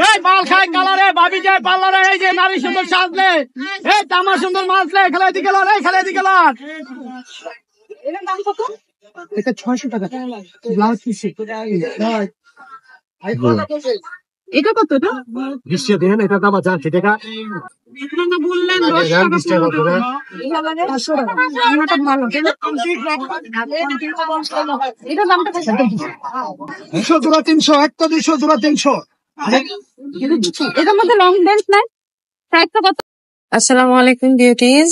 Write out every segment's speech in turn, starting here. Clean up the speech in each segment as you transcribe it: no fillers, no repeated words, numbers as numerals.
এই মাল খায় কালারে ভাবি যায় পার্লারে, এই যে নারী সুন্দর সাজলে, এই তামা সুন্দর মাছলে, খেলে দিকে লন, এই খেলে দিকে লন। এটা 600 টাকা ব্লাউজ পিস। এটা কত? এটা 20 টাকা দেন, এটা দাম আছে 80 টাকা। এটা না বললেন 10 টাকা। 20 টাকা করে। এটা ভালো। এটা দামটা কত? 200 জোড়া 300, একটা 200 জোড়া 300। এটার মধ্যে লং লেন্থ নাই, প্রাইসটা কত? আসসালামু আলাইকুম বিউটিজ,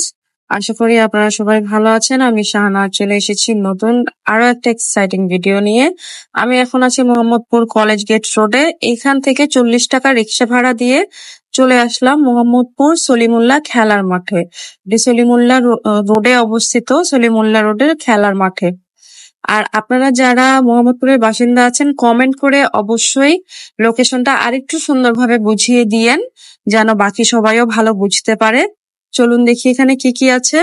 আশা করি আপনারা সবাই ভালো আছেন। আমি শাহানা চলে এসেছি নতুন আরো একটা এক্সাইটিং ভিডিও নিয়ে। আমি এখন আছি মোহাম্মদপুর কলেজ গেট রোডে। এখান থেকে 40 টাকা রিক্সা ভাড়া দিয়ে চলে আসলাম মোহাম্মদপুর সলিমুল্লাহ খেলার মাঠে। সলিমুল্লাহ রোডে অবস্থিত সলিমুল্লাহ রোডের খেলার মাঠে। আর আপনারা যারা মোহাম্মদপুরের বাসিন্দা আছেন, কমেন্ট করে অবশ্যই লোকেশনটা আরেকটু সুন্দরভাবে বুঝিয়ে দিয়েন, যেন বাকি সবাইও ভালো বুঝতে পারে। চলুন দেখি এখানে কি কি আছে।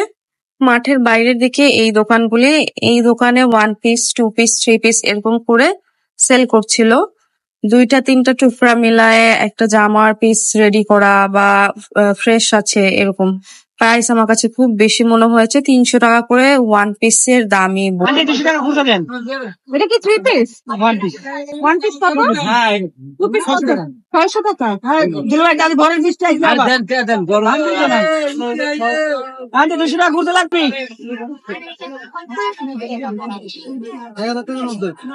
মাঠের বাইরের দিকে এই দোকানগুলি, এই দোকানে 1 পিস 2 পিস 3 পিস এরকম করে সেল করছিল। 2-3টা টুকরা মিলায়ে একটা জামার পিস রেডি করা বা ফ্রেশ আছে এরকম। প্রাইস আমার কাছে খুব বেশি মনে হয়েছে, 300 টাকা করে 1 পিসের দামই। 200 টাকা খুচরা দেন। এটা কি 3 পিস? 1 পিস। 1 পিস কত? হ্যাঁ 2 পিস কত? 600 টাকা। হ্যাঁ দিলভাই দাদি ভরের পিসটা আর দেন বড় আনতে না। আনতে 200 টাকা খুচরা লাগবে।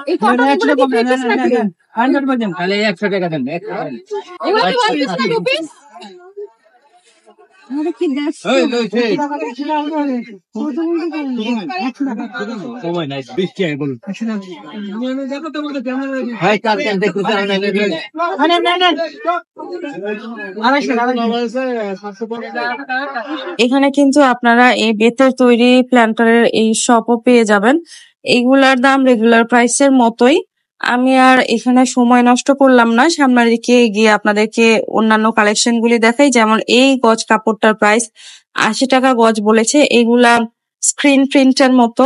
এই কত এগুলো কি 3 পিস নাকি? 100% খালি 100 টাকা দেন। এগুলো কি 1 পিস না 2 পিস? আরে কি দেশ? এই লই সেই সময় নাই 20 টাকা বলুন। ভাই কার কেন দেখতে চান না নেবেন? আরে না না 250 এখানে কিন্তু আপনারা এই বেতের তৈরি প্ল্যান্টারের এই শপও পেয়ে যাবেন। এইগুলার দাম রেগুলার প্রাইসের মতোই। আমি আর এখানে সময় নষ্ট করলাম না, সামনের দিকে গিয়ে আপনাদেরকে অন্যান্য কালেকশন গুলি দেখাই। যেমন এই গজ কাপড়টার প্রাইস 80 টাকা গজ বলেছে। এগুলা স্ক্রিন প্রিন্টের মতো,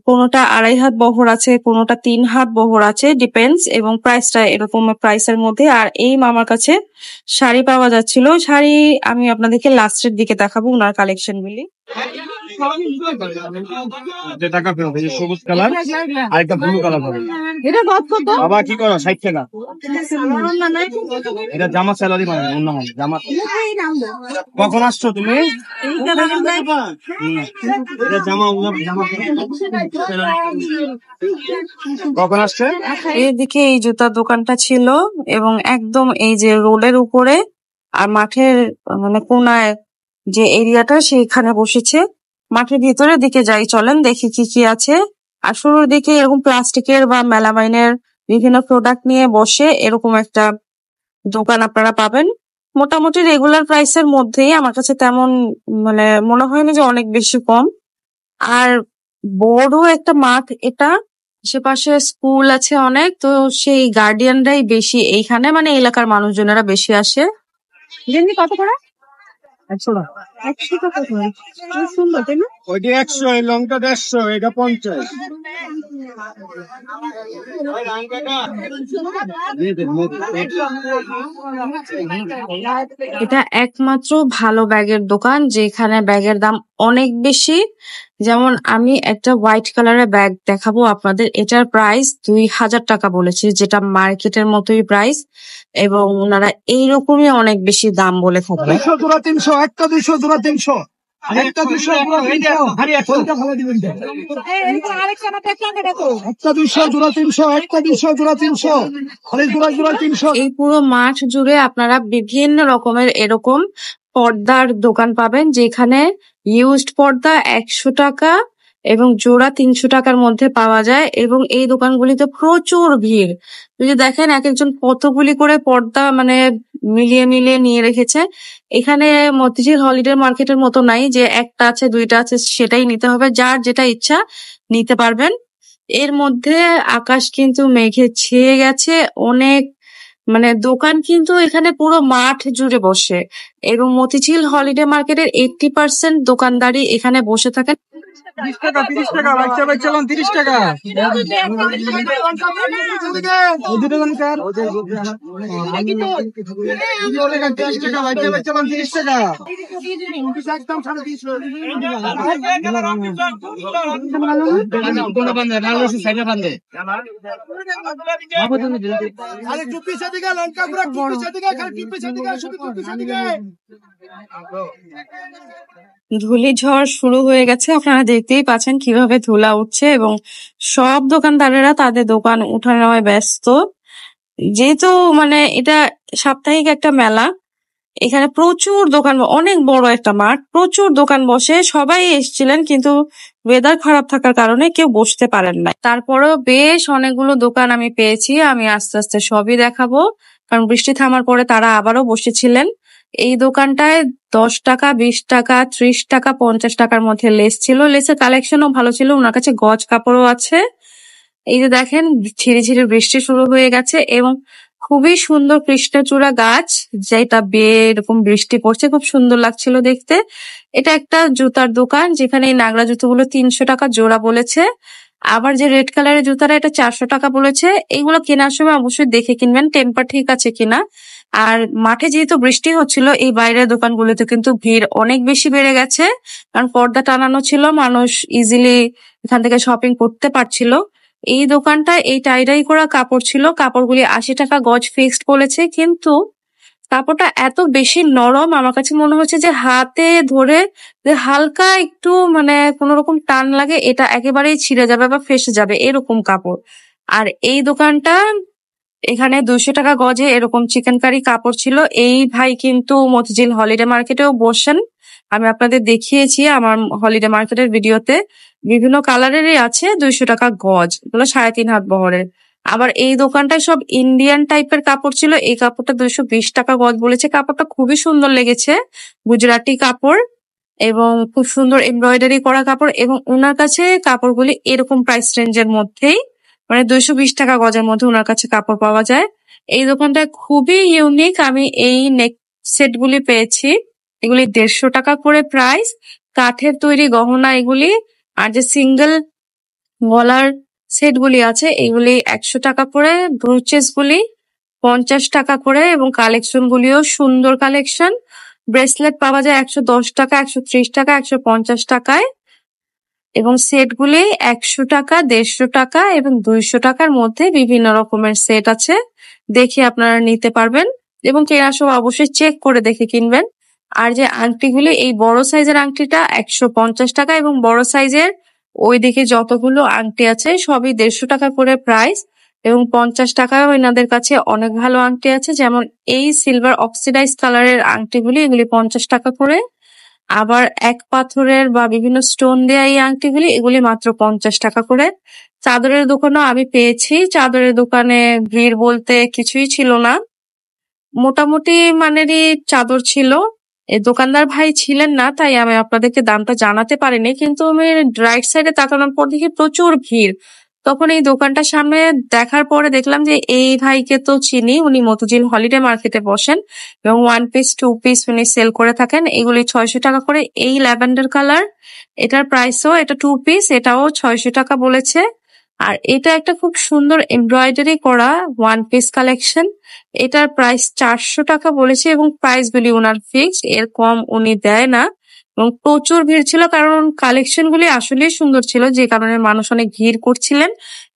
কোনোটা 2.5 হাত বহর আছে, কোনোটা 3 হাত বহর আছে, ডিপেন্ডস। এবং প্রাইসটা এরকম প্রাইসের মধ্যে। আর এই মামার কাছে শাড়ি পাওয়া যাচ্ছিল। শাড়ি আমি আপনাদেরকে লাস্টের দিকে দেখাবো ওনার কালেকশন গুলি। টাকা পেয়ে সবুজ কালার আর একটা ব্লু কালার পাবে। এটা গজ কত? বাবা কি করো 60 টাকা। এটা জামা স্যালারি মানে অন্য হয় জামা। কখন আসছো তুমি? এটা জামা জামা কখন আসছে? এদিকে এই জুতার দোকানটা ছিল এবং একদম এই যে রোডের উপরে আর মাঠের মানে কোনায় যে এরিয়াটা সেখানে বসেছে। মাঠের ভিতরের দিকে যাই, চলেন দেখি কি কি আছে। আর শুরুর দিকে এরকম প্লাস্টিকের বা মেলামাইনের বিভিন্ন প্রোডাক্ট নিয়ে বসে এরকম একটা দোকান আপনারা পাবেন। মোটামুটি রেগুলার প্রাইসের মধ্যেই, আমার কাছে তেমন মানে মনে হয়নি যে অনেক বেশি কম। আর বড় একটা মাঠ এটা, আশেপাশে স্কুল আছে অনেক, তো সেই গার্ডিয়ানরাই বেশি এইখানে, মানে এলাকার মানুষজনেরা বেশি আসে। গেঞ্জি কত করে? 100 টাকা। 100 টাকা করে। খুব সুন্দর তাই না? ওইটা 100, এই লংটা 150, এটা 50। এটা একমাত্র ভালো ব্যাগের দোকান যেখানে ব্যাগের দাম অনেক বেশি। যেমন আমি একটা হোয়াইট কালারের ব্যাগ দেখাবো আপনাদের, এটার প্রাইস 2000 টাকা বলেছে, যেটা মার্কেটের মতোই প্রাইস। এবং ওনারা এইরকমই অনেক বেশি দাম বলে থাকে। 200 জোড়া 300, একটা 200 জোড়া 300, একটা 200 জোড়া 300, কোনটা ভালো দিবেন? একটা 200 জোড়া 300, একটা 200 জোড়া 300, খালি জোড়া জোড়া 300। এই পুরো মাঠ জুড়ে আপনারা বিভিন্ন রকমের এরকম পর্দার দোকান পাবেন, যেখানে ইউজড পর্দা 100 টাকা এবং জোড়া 300 টাকার মধ্যে পাওয়া যায়। এবং এই দোকানগুলিতে প্রচুর ভিড়। যদি দেখেন এক একজন কতগুলি করে পর্দা মানে মিলিয়ে মিলিয়ে নিয়ে রেখেছে। এখানে মতিঝিল হলিডে মার্কেটের মতো নাই যে একটা আছে 2টা আছে সেটাই নিতে হবে, যার যেটা ইচ্ছা নিতে পারবেন। এর মধ্যে আকাশ কিন্তু মেঘে ছেয়ে গেছে অনেক, মানে দোকান কিন্তু এখানে পুরো মাঠ জুড়ে বসে। এবং মতিঝিল হলিডে মার্কেটের 80% দোকানদারি এখানে বসে থাকেন। 30 টাকা 30 টাকা বাচ্চা বাচ্চা 30 টাকা এই দুটো কোন স্যার 30 টাকা বাচ্চা বাচ্চা 30 টাকা একদম 350 কোন বান্দে নালে সাইডে বান্দে আরে টুপি সাথে গা লঙ্কা পুরো টুপি সাথে গা খালি টুপি সাথে গা শুধু টুপি সাথে গা ধুলি ঝড় শুরু হয়ে গেছে, আপনারা দেখতেই পাচ্ছেন কিভাবে ধুলা উঠছে এবং সব দোকানদারেরা তাদের দোকান উঠানোয় ব্যস্ত। যেহেতু মানে এটা সাপ্তাহিক একটা মেলা, এখানে প্রচুর দোকান, অনেক বড় একটা মাঠ, প্রচুর দোকান বসে, সবাই এসেছিলেন কিন্তু ওয়েদার খারাপ থাকার কারণে কেউ বসতে পারেন না। তারপরেও বেশ অনেকগুলো দোকান আমি পেয়েছি, আমি আস্তে আস্তে সবই দেখাবো কারণ বৃষ্টি থামার পরে তারা আবারও বসেছিলেন। এই দোকানটায় 10 টাকা, 20 টাকা, 30 টাকা, 50 টাকার মধ্যে লেস ছিল। লেসের কালেকশনও ভালো ছিল, ওনার কাছে গজ কাপড়ও আছে। এই যে দেখেন ঝিরি ঝিরি বৃষ্টি শুরু হয়ে গেছে এবং খুবই সুন্দর কৃষ্ণচূড়া গাছ, যেটা বেয়ে এরকম বৃষ্টি পড়ছে, খুব সুন্দর লাগছিল দেখতে। এটা একটা জুতার দোকান যেখানে এই নাগরা জুতোগুলো 300 টাকা জোড়া বলেছে। আবার যে রেড কালারের জুতাটা এটা 400 টাকা বলেছে। এইগুলো কেনার সময় অবশ্যই দেখে কিনবেন টেম্পার ঠিক আছে কিনা। আর মাঠে যেহেতু বৃষ্টি হচ্ছিল, এই বাইরের দোকানগুলোতে কিন্তু ভিড় অনেক বেশি বেড়ে গেছে কারণ পর্দা টানানো ছিল, মানুষ ইজিলি এখান থেকে শপিং করতে পারছিল। এই দোকানটা এই টাইডাই করা কাপড় ছিল, কাপড়গুলি 80 টাকা গজ ফিক্সড বলেছে, কিন্তু কাপড়টা এত বেশি নরম আমার কাছে মনে হচ্ছে যে হাতে ধরে যে হালকা একটু মানে কোন রকম টান লাগে এটা একেবারেই ছিঁড়ে যাবে বা ফেসে যাবে এরকম কাপড়। আর এই দোকানটা এখানে 200 টাকা গজে এরকম চিকেন কারি কাপড় ছিল। এই ভাই কিন্তু মতিঝিল হলিডে মার্কেটেও বসেন, আমি আপনাদের দেখিয়েছি আমার হলিডে মার্কেটের ভিডিওতে। বিভিন্ন কালারেরই আছে, 200 টাকা গজ, এগুলো 3.5 হাত বহরের। আবার এই দোকানটায় সব ইন্ডিয়ান টাইপের কাপড় ছিল, এই কাপড়টা 220 টাকা গজ বলেছে। কাপড়টা খুবই সুন্দর লেগেছে, গুজরাটি কাপড় এবং খুব সুন্দর এমব্রয়ডারি করা কাপড়, এবং ওনার কাছে কাপড়গুলি এরকম প্রাইস রেঞ্জের মধ্যেই, মানে 220 টাকা গজের মধ্যে ওনার কাছে কাপড় পাওয়া যায়। এই দোকানটা খুবই ইউনিক, আমি এই নেক সেট গুলি পেয়েছি, এগুলি 150 টাকা করে প্রাইস। কাঠের তৈরি গহনা এগুলি, আর যে সিঙ্গেল গলার সেট গুলি আছে এগুলি 100 টাকা করে, ব্রুচেস গুলি 50 টাকা করে, এবং কালেকশন গুলিও সুন্দর কালেকশন। ব্রেসলেট পাওয়া যায় 110 টাকা, 130 টাকা, 150 টাকায়, এবং সেট গুলি 100 টাকা, 150 টাকা এবং 200 টাকার মধ্যে বিভিন্ন রকমের সেট আছে, দেখে আপনারা নিতে পারবেন এবং কেনার সময় অবশ্যই চেক করে দেখে কিনবেন। আর যে আংটিগুলি, এই বড় সাইজের আংটিটা 150 টাকা এবং বড় সাইজের ওইদিকে যতগুলো আংটি আছে সবই 150 টাকা করে প্রাইস, এবং 50 টাকাও এনাদের কাছে অনেক ভালো আংটি আছে, যেমন এই সিলভার অক্সিডাইজ কালারের আংটিগুলি, এগুলি 50 টাকা করে। আবার এক পাথরের বা বিভিন্ন স্টোন দেয়া এই আংটিগুলি, এগুলি মাত্র 50 টাকা করে। চাদরের দোকানও আমি পেয়েছি, চাদরের দোকানে ভিড় বলতে কিছুই ছিল না, মোটামুটি মানেরই চাদর ছিল। এই দোকানদার ভাই ছিলেন না তাই আমি আপনাদেরকে দামটা জানাতে পারিনি, কিন্তু আমি রাইট সাইডে তাকানোর পর দেখি প্রচুর ভিড়। তখন এই দোকানটার সামনে দেখার পরে দেখলাম যে এই ভাইকে তো চিনি, উনি মতিঝিল হলিডে মার্কেটে বসেন এবং 1 পিস 2 পিস উনি সেল করে থাকেন। এগুলি 600 টাকা করে। এই ল্যাভেন্ডার কালার, এটার প্রাইসও, এটা 2 পিস, এটাও 600 টাকা বলেছে। আর এটা একটা খুব সুন্দর এমব্রয়ডারি করা 1 পিস কালেকশন, এটার প্রাইস 400 টাকা বলেছে এবং প্রাইস গুলি ওনার ফিক্সড, এর কম উনি দেয় না। এবং প্রচুর ভিড় ছিল কারণ কালেকশন গুলি আসলেই সুন্দর ছিল, যে কারণে মানুষ অনেক ভিড় করছিলেন।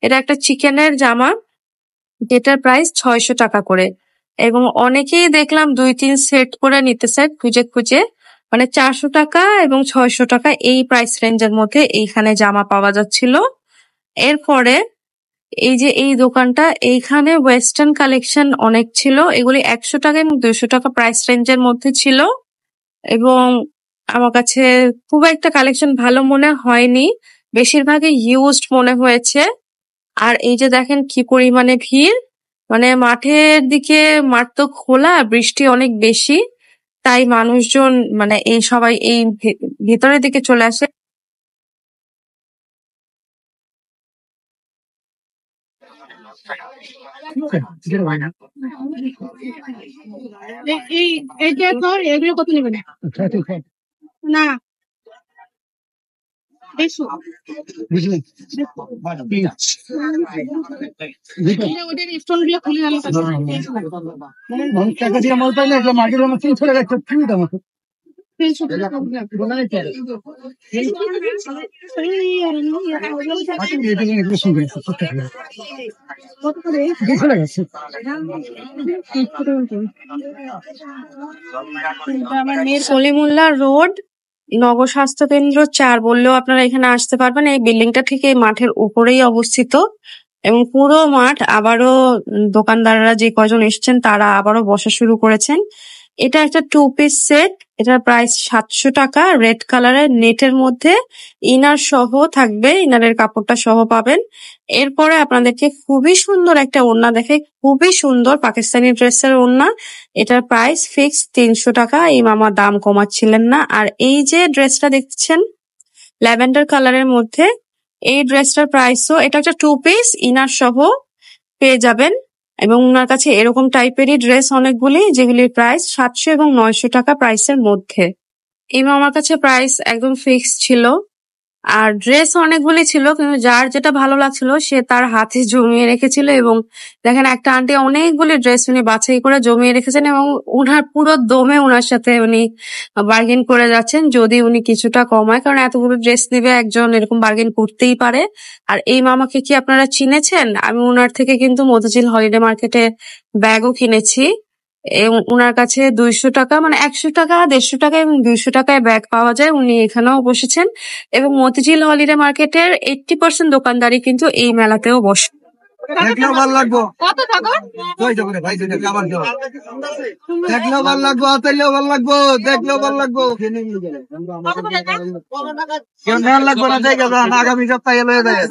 এটা একটা চিকেনের জামা, যেটার প্রাইস 600 টাকা করে, এবং অনেকেই দেখলাম 2-3 সেট করে নিতেছে খুঁজে খুঁজে, মানে 400 টাকা এবং 600 টাকা এই প্রাইস রেঞ্জের মধ্যে এইখানে জামা পাওয়া যাচ্ছিল। এরপরে এই যে এই দোকানটা, এইখানে ওয়েস্টার্ন কালেকশন অনেক ছিল, এগুলি 100 টাকা এবং 200 টাকা প্রাইস রেঞ্জের মধ্যে ছিল, এবং আমার কাছে খুব একটা কালেকশন ভালো মনে হয়নি, বেশিরভাগই ইউজড মনে হয়েছে। আর এই যে দেখেন কি পরিমাণে ভিড়, মানে মাঠের দিকে, মাঠ তো খোলা, বৃষ্টি অনেক বেশি, তাই মানুষজন মানে এই সবাই এই ভিতরের দিকে চলে আসে। এই এইটা কর, এগুলো কত নেবেন? না বুঝলি ওদের স্টোন গুলো খুলে গেল টাকা দিয়ে আমার পাই না মার্কেট আমার 300 টাকা একটা ফ্রি দাম আছে সলিমুল্লাহ রোড নগর স্বাস্থ্য কেন্দ্র 4 বললেও আপনারা এখানে আসতে পারবেন। এই বিল্ডিংটা ঠিক এই মাঠের উপরেই অবস্থিত এবং পুরো মাঠ আবারও দোকানদাররা যে কয়জন এসেছেন তারা আবারও বসা শুরু করেছেন। এটা একটা 2 পিস সেট, এটার প্রাইস 700 টাকা। রেড কালারের নেটের মধ্যে ইনার সহ থাকবে, ইনারের কাপড়টা সহ পাবেন। এরপরে আপনাদেরকে খুবই সুন্দর একটা ওড়না দেখে, খুবই সুন্দর পাকিস্তানি ড্রেসের ওড়না। এটার প্রাইস ফিক্স 300 টাকা। এই মামা দাম কমাচ্ছিলেন না। আর এই যে ড্রেসটা দেখছেন ল্যাভেন্ডার কালারের মধ্যে, এই ড্রেসটার প্রাইসও, এটা একটা 2 পিস ইনার সহ পেয়ে যাবেন এবং ওনার কাছে এরকম টাইপেরই ড্রেস অনেকগুলি, যেগুলির প্রাইস 700 এবং 900 টাকা প্রাইসের মধ্যে। এই মামার কাছে প্রাইস একদম ফিক্স ছিল। আর ড্রেস অনেকগুলি ছিল, কিন্তু যার যেটা ভালো লাগছিল সে তার হাতে জমিয়ে রেখেছিল। এবং দেখেন একটা আন্টি অনেকগুলি ড্রেস উনি বাছাই করে জমিয়ে রেখেছেন এবং উনার পুরো দমে উনার সাথে উনি বার্গেন করে যাচ্ছেন যদি উনি কিছুটা কমায়, কারণ এতগুলো ড্রেস নেবে একজন, এরকম বার্গেন করতেই পারে। আর এই মামাকে কি আপনারা চিনেছেন? আমি উনার থেকে কিন্তু মতিঝিল হলিডে মার্কেটে ব্যাগও কিনেছি। এবং উনার কাছে 200 টাকা, মানে 100 টাকা, 150 টাকা এবং 200 টাকায় ব্যাগ পাওয়া যায়। উনি এখানেও বসেছেন এবং মতিঝিল হলিডে মার্কেটের 80% দোকানদারি কিন্তু এই মেলাতেও বসে। দেখলেও ভালো লাগবো, কত টাকা? দেখলেও ভালো লাগবো, আতাইলেও ভালো লাগবো, দেখলেও ভালো লাগবো। কেউ নেওয়ার লাগবো না, জায়গা যান আগামী সপ্তাহে লয়ে যায়।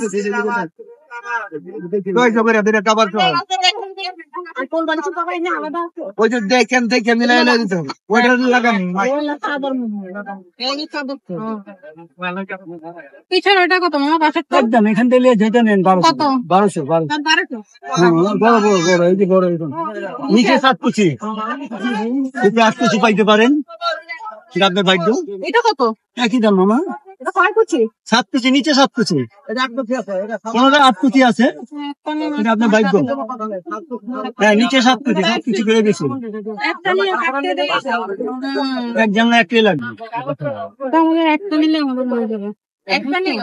কাবার ওই যে দেখেন দেখে মিলাই দিত ওইটা লাগান পিছনে ওটা কত মামা? একদম এখান থেকে যেটা নেন 1200 বড় বড় বড় এই যে বড় নিচে 7 এটা 8 পাইতে পারেন, সেটা আপনার ভাগ্য। এটা কত? একই দাম মামা, এটা 5 নিচে 7 কোনটা 8 আছে, এটা আপনার ভাগ্য। হ্যাঁ নিচে 7 করে গেছে, একটা নিয়ে কাটতে দেই। এক জানলা একটাই লাগবে। তাহলে একটা নিলে আমাদের হয়ে যাবে। একটা নিয়ে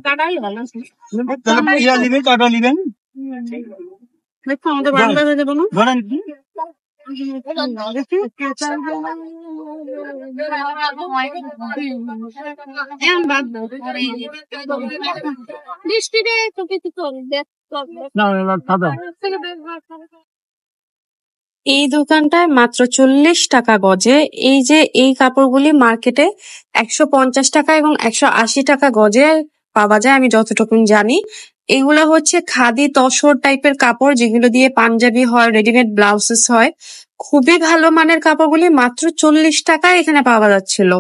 কাটাই ভালো। তাহলে ইয়া নেবেন, কাটা নেবেন, দেখো আমাদের বান্ধব হয়ে যাবে না? ধরেন এখন বাদ দাও। বৃষ্টিতে তো কিছু করবে। না সাদা। এই দোকানটায় মাত্র 40 টাকা গজে। এই যে এই কাপড়গুলি মার্কেটে 150 টাকা এবং 180 টাকা গজে পাওয়া যায় আমি যতটুকু জানি। এগুলো হচ্ছে খাদি তসর টাইপের কাপড়, যেগুলো দিয়ে পাঞ্জাবি হয়, রেডিমেড ব্লাউজেস হয়। খুবই ভালো মানের কাপড়গুলি মাত্র 40 টাকায় এখানে পাওয়া যাচ্ছিল।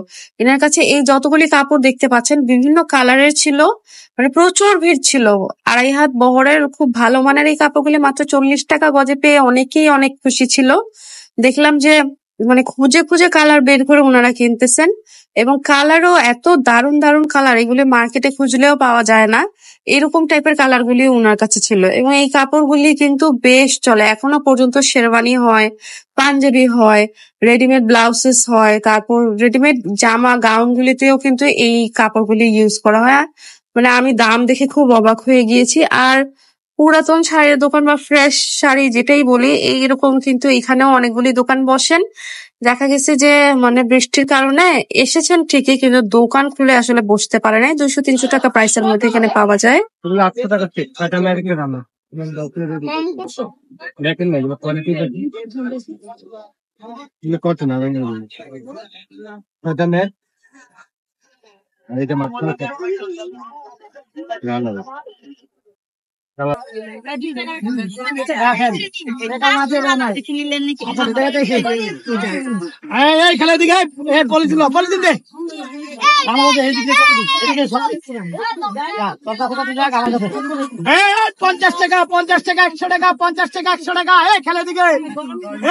এনার কাছে এই যতগুলি কাপড় দেখতে পাচ্ছেন বিভিন্ন কালারের ছিল, মানে প্রচুর ভিড় ছিল। 2.5 হাত বহরের খুব ভালো মানের এই কাপড়গুলি মাত্র 40 টাকা গজে পেয়ে অনেকেই অনেক খুশি ছিল। দেখলাম যে মানে খুঁজে খুঁজে কালার বের করে ওনারা কিনতেছেন এবং কালারও এত দারুণ দারুণ কালার, এগুলি মার্কেটে খুঁজলেও পাওয়া যায় না। এরকম টাইপের কালার গুলি ওনার কাছে ছিল এবং এই কাপড়গুলি কিন্তু বেশ চলে এখনো পর্যন্ত। শেরওয়ানি হয়, পাঞ্জাবি হয়, রেডিমেড ব্লাউজেস হয়, তারপর রেডিমেড জামা গাউন গুলিতেও কিন্তু এই কাপড়গুলি ইউজ করা হয়। মানে আমি দাম দেখে খুব অবাক হয়ে গিয়েছি। আর পুরাতন শাড়ির দোকান বা ফ্রেশ শাড়ি যেটাই বলি, এইরকম কিন্তু এখানেও অনেকগুলি দোকান বসেন। দেখা গেছে যে মানে বৃষ্টির কারণে এসেছেন ঠিকই, কিন্তু দোকান খুলে আসলে বসতে পারে নাই। 200-300 টাকা প্রাইসের মধ্যে এখানে পাওয়া যায়। 800 টাকা কাটা আমেরিকান দাম দেখেন না, এগুলো কোয়ালিটি দেখি, এগুলো কত না কাটা আর এটা মাত্র খেলা দিকে পলিথিন দে 50 টাকা 50 টাকা 100 টাকা 50 টাকা 100 টাকা খেলে দিকে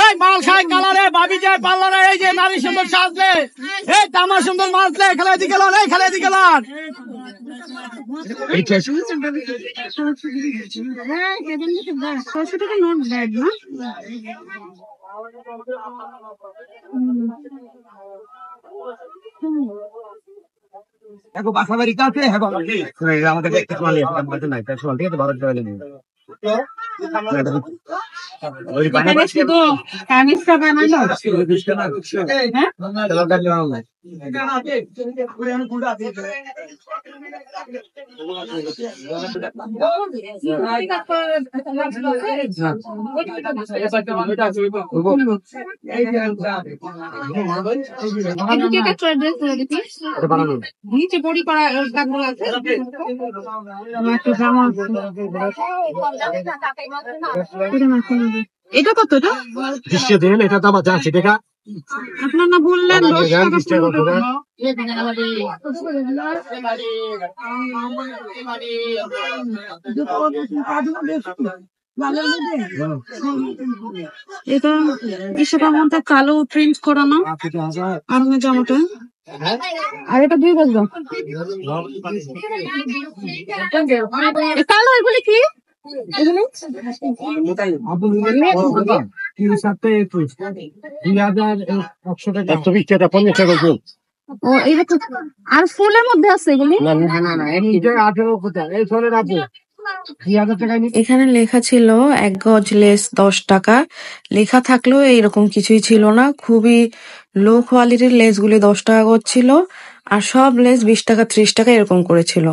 এই মাল খায় কালারে ভাবি যায় পার্লারে এই যে নারী সুন্দর সাজলে এই তামা সুন্দর মাছলে খেলে দিকে লন এই খেলে দিকে লন দেখো বাসা বাড়ি কাছে আমাদের দেখতে পারলে নাই ঠিক আছে ভারত চলে নিচে বড়ি করা কাকগুলো আছে এটা কত এটা দৃশ্য দেন এটা দাম আছে দেখা আপনার না বললেন 10 টাকা এটা ইসেটার মধ্যে কালো প্রিন্ট করানো আর জামাটা আর এটা 2 গজ কালো এগুলি কি আর ফুলের মধ্যে আছে এগুলি এখানে লেখা ছিল 1 গজ লেস 10 টাকা লেখা থাকলেও এইরকম কিছুই ছিল না খুবই লো কোয়ালিটির লেস গুলি 10 টাকা গজ ছিল আর সব লেস 20 টাকা 30 টাকা এরকম করেছিল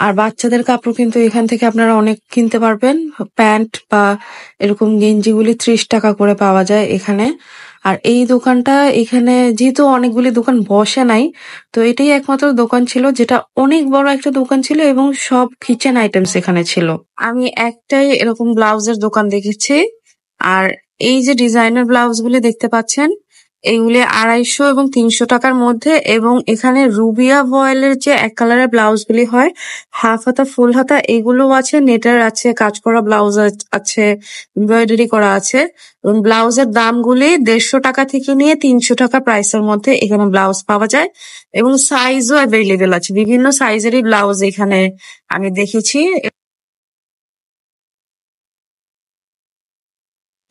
আর বাচ্চাদের কাপড় কিন্তু এখান থেকে আপনারা অনেক কিনতে পারবেন প্যান্ট বা এরকম গেঞ্জি গুলি 30 টাকা করে পাওয়া যায় এখানে আর এই দোকানটা এখানে যেহেতু অনেকগুলি দোকান বসে নাই তো এটাই একমাত্র দোকান ছিল যেটা অনেক বড় একটা দোকান ছিল এবং সব কিচেন আইটেমস এখানে ছিল আমি একটাই এরকম ব্লাউজের দোকান দেখেছি আর এই যে ডিজাইনার ব্লাউজ গুলি দেখতে পাচ্ছেন এইগুলি 250 এবং 300 টাকার মধ্যে এবং এখানে রুবিয়া ভয়েলের যে এক কালারের ব্লাউজ গুলি হয় হাফ হাতা ফুল হাতা এগুলো আছে নেটের আছে কাজ করা ব্লাউজ আছে এমব্রয়ডারি করা আছে এবং ব্লাউজের দামগুলি 150 টাকা থেকে নিয়ে 300 টাকা প্রাইসের মধ্যে এখানে ব্লাউজ পাওয়া যায় এবং সাইজও অ্যাভেলেবেল আছে বিভিন্ন সাইজেরই ব্লাউজ এখানে আমি দেখেছি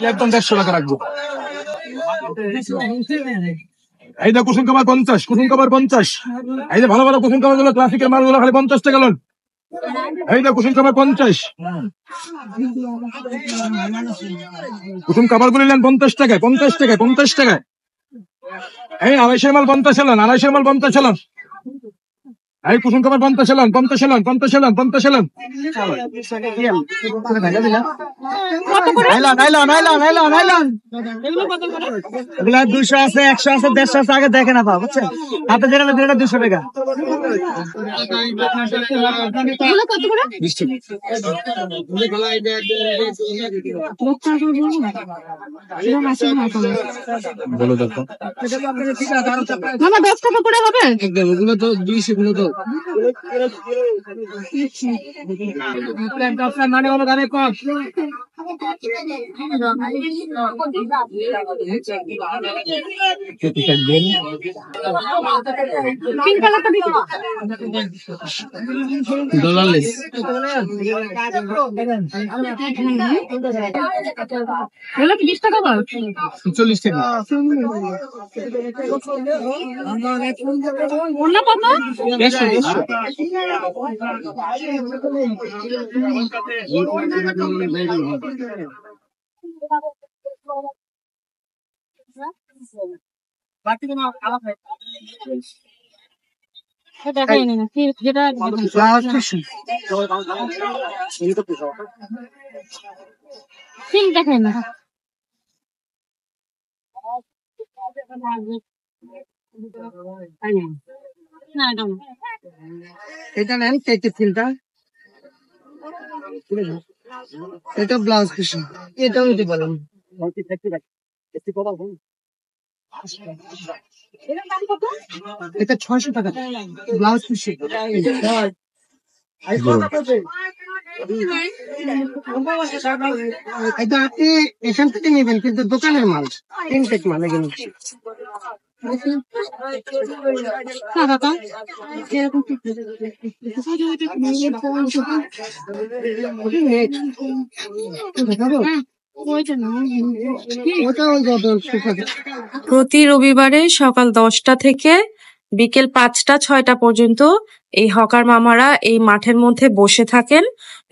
একদম 150 টাকা রাখবো এই না কুসুম কামার 50 কুসুম কামার 50 এই যে ভালো ভালো কুসুম কামার গুলো ক্লাসিকের মাল গুলো খালি 50 টাকা লোন এই না কুসুম কামার 50 কুসুম কামার গুলো নেন 50 টাকায় 50 টাকায় 50 টাকায় এই 250 মাল 50 এলেন 250 মাল 50 এলেন এই কুসুম কামার 50 এলেন 50 এলেন 50 এলেন 50 এলেন এগুলা 200 আছে 100 আছে 150 আছে আগে দেখে না পা বুঝছেন হাতে যেটা 200 টাকা বলো দেখো 10 টাকা করে হবে এগুলো তো 200 গুলো তো মানে হলো গানে কম $20 টাকা 40 টাকা অন্য কত 150 যেটা দেখাই না এটা নেন কেটে ফিলটা এটা ব্লাউজ পিস এটাও দিতে বলেন এটা 600 টাকা ব্লাউজ পিস এটা আপনি এখান থেকে নেবেন কিন্তু দোকানের মাল ইনটেক মাল এগুলো প্রতি রবিবারে সকাল 10টা থেকে বিকেল 5টা-6টা পর্যন্ত এই হকার মামারা এই মাঠের মধ্যে বসে থাকেন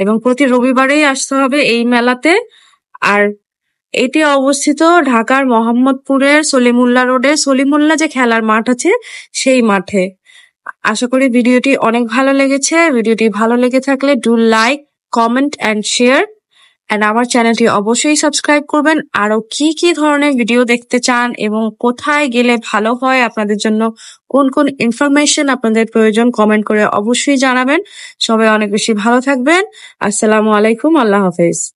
এবং প্রতি রবিবারেই আসতে হবে এই মেলাতে। আর এটি অবস্থিত ঢাকার মোহাম্মদপুরের সলিমুল্লাহ রোডে, সলিমুল্লাহ যে খেলার মাঠ আছে সেই মাঠে। আশা করি ভিডিওটি অনেক ভালো লেগেছে। ভিডিওটি ভালো লেগে থাকলে do like, comment and share. আর আমার চ্যানেলটি অবশ্যই সাবস্ক্রাইব করবেন। আরো কি কি ধরনের ভিডিও দেখতে চান এবং কোথায় গেলে ভালো হয়, আপনাদের জন্য কোন কোন ইনফরমেশন আপনাদের প্রয়োজন, কমেন্ট করে অবশ্যই জানাবেন। সবাই অনেক বেশি ভালো থাকবেন। আসসালামু আলাইকুম, আল্লাহ হাফেজ।